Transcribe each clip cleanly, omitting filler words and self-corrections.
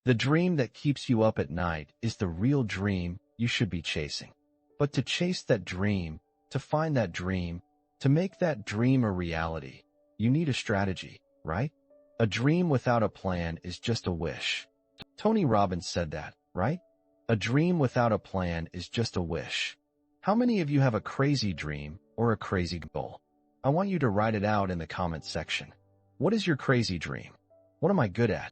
The dream that keeps you up at night is the real dream you should be chasing. But to chase that dream, to find that dream, to make that dream a reality, you need a strategy, right? A dream without a plan is just a wish. Tony Robbins said that, right? A dream without a plan is just a wish. How many of you have a crazy dream or a crazy goal? I want you to write it out in the comments section. What is your crazy dream? What am I good at?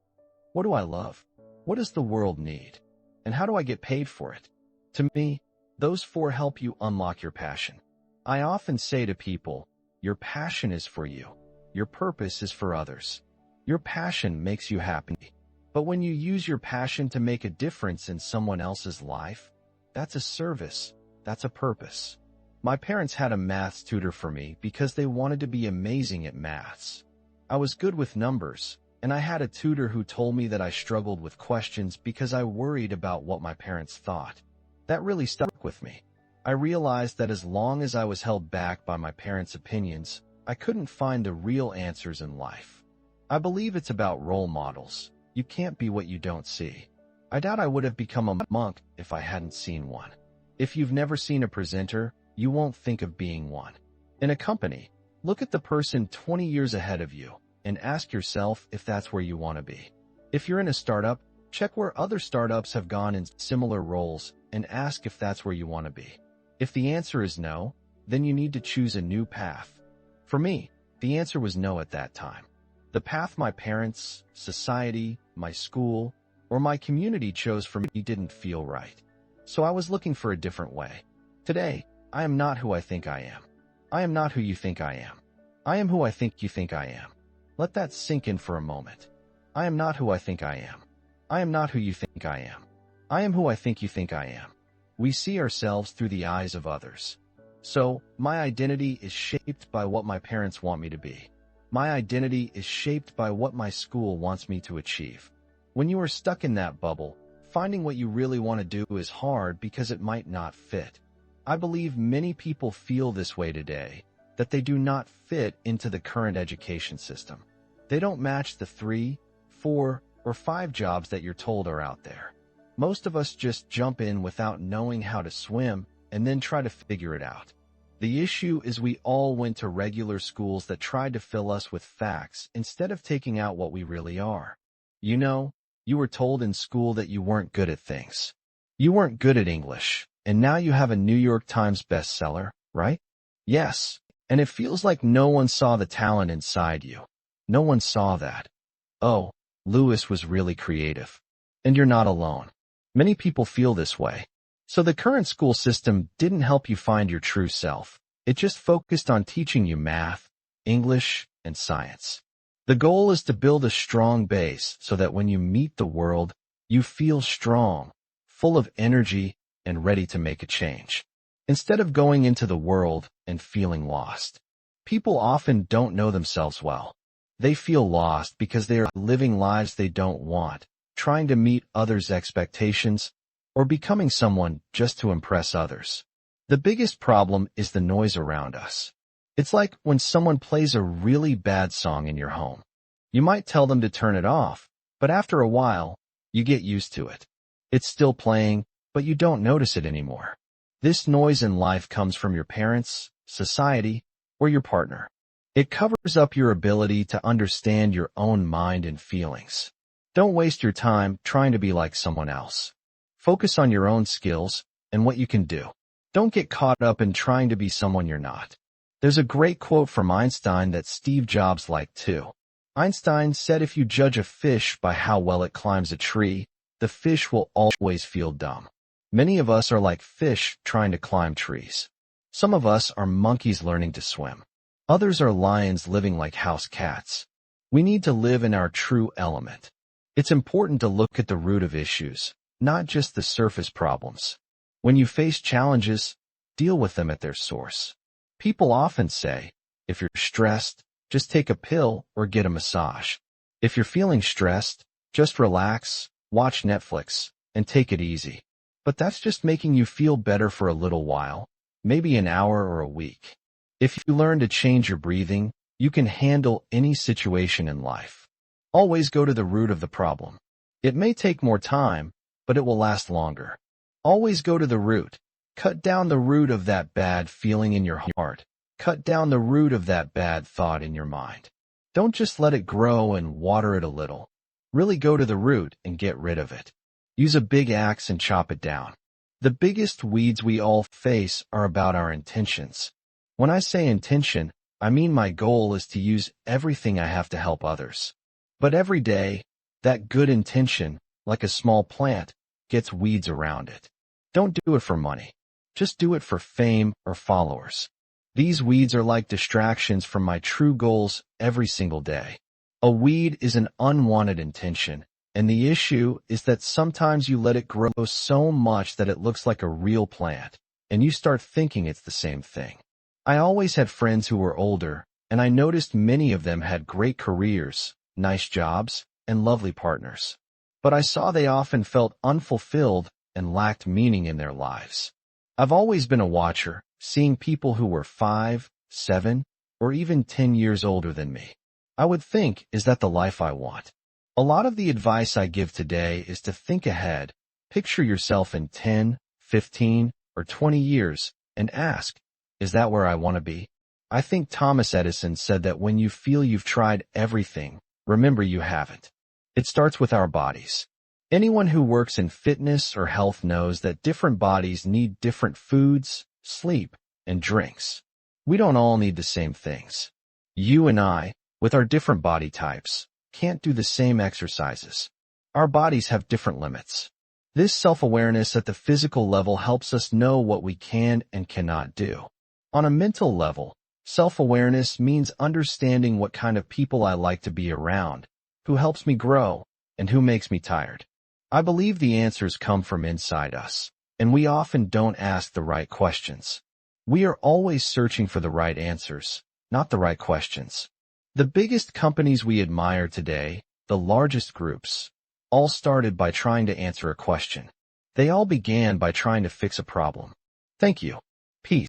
What do I love? What does the world need? And how do I get paid for it? To me, those four help you unlock your passion. I often say to people, your passion is for you. Your purpose is for others. Your passion makes you happy. But when you use your passion to make a difference in someone else's life, that's a service. That's a purpose. My parents had a maths tutor for me because they wanted to be amazing at maths. I was good with numbers, and I had a tutor who told me that I struggled with questions because I worried about what my parents thought. That really stuck with me. I realized that as long as I was held back by my parents' opinions, I couldn't find the real answers in life. I believe it's about role models. You can't be what you don't see. I doubt I would have become a monk if I hadn't seen one. If you've never seen a presenter, you won't think of being one. In a company, look at the person 20 years ahead of you and ask yourself if that's where you want to be. If you're in a startup, check where other startups have gone in similar roles and ask if that's where you want to be. If the answer is no, then you need to choose a new path. For me, the answer was no at that time. The path my parents, society, my school, or my community chose for me didn't feel right. So I was looking for a different way. Today, I am not who I think I am. I am not who you think I am. I am who I think you think I am. Let that sink in for a moment. I am not who I think I am. I am not who you think I am. I am who I think you think I am. We see ourselves through the eyes of others. So, my identity is shaped by what my parents want me to be. My identity is shaped by what my school wants me to achieve. When you are stuck in that bubble, finding what you really want to do is hard because it might not fit. I believe many people feel this way today, that they do not fit into the current education system. They don't match the 3, 4, or 5 jobs that you're told are out there. Most of us just jump in without knowing how to swim and then try to figure it out. The issue is we all went to regular schools that tried to fill us with facts instead of taking out what we really are. You know, you were told in school that you weren't good at things. You weren't good at English, and now you have a New York Times bestseller, right? Yes, and it feels like no one saw the talent inside you. No one saw that. Oh, Lewis was really creative. And you're not alone. Many people feel this way. So the current school system didn't help you find your true self. It just focused on teaching you math, English, and science. The goal is to build a strong base so that when you meet the world, you feel strong, full of energy, and ready to make a change. Instead of going into the world and feeling lost. People often don't know themselves well. They feel lost because they are living lives they don't want, trying to meet others' expectations, or becoming someone just to impress others. The biggest problem is the noise around us. It's like when someone plays a really bad song in your home. You might tell them to turn it off, but after a while, you get used to it. It's still playing, but you don't notice it anymore. This noise in life comes from your parents, society, or your partner. It covers up your ability to understand your own mind and feelings. Don't waste your time trying to be like someone else. Focus on your own skills and what you can do. Don't get caught up in trying to be someone you're not. There's a great quote from Einstein that Steve Jobs liked too. Einstein said if you judge a fish by how well it climbs a tree, the fish will always feel dumb. Many of us are like fish trying to climb trees. Some of us are monkeys learning to swim. Others are lions living like house cats. We need to live in our true element. It's important to look at the root of issues, not just the surface problems. When you face challenges, deal with them at their source. People often say, if you're stressed, just take a pill or get a massage. If you're feeling stressed, just relax, watch Netflix, and take it easy. But that's just making you feel better for a little while, maybe an hour or a week. If you learn to change your breathing, you can handle any situation in life. Always go to the root of the problem. It may take more time, but it will last longer. Always go to the root. Cut down the root of that bad feeling in your heart. Cut down the root of that bad thought in your mind. Don't just let it grow and water it a little. Really go to the root and get rid of it. Use a big axe and chop it down. The biggest weeds we all face are about our intentions. When I say intention, I mean my goal is to use everything I have to help others. But every day, that good intention, like a small plant, gets weeds around it. Don't do it for money. Just do it for fame or followers. These weeds are like distractions from my true goals every single day. A weed is an unwanted intention, and the issue is that sometimes you let it grow so much that it looks like a real plant, and you start thinking it's the same thing. I always had friends who were older, and I noticed many of them had great careers, nice jobs, and lovely partners. But I saw they often felt unfulfilled and lacked meaning in their lives. I've always been a watcher, seeing people who were 5, 7, or even 10 years older than me. I would think, is that the life I want? A lot of the advice I give today is to think ahead, picture yourself in 10, 15, or 20 years, and ask, is that where I want to be? I think Thomas Edison said that when you feel you've tried everything, remember you haven't. It starts with our bodies. Anyone who works in fitness or health knows that different bodies need different foods, sleep, and drinks. We don't all need the same things. You and I, with our different body types, can't do the same exercises. Our bodies have different limits. This self-awareness at the physical level helps us know what we can and cannot do. On a mental level, self-awareness means understanding what kind of people I like to be around, who helps me grow, and who makes me tired. I believe the answers come from inside us, and we often don't ask the right questions. We are always searching for the right answers, not the right questions. The biggest companies we admire today, the largest groups, all started by trying to answer a question. They all began by trying to fix a problem. Thank you. Peace.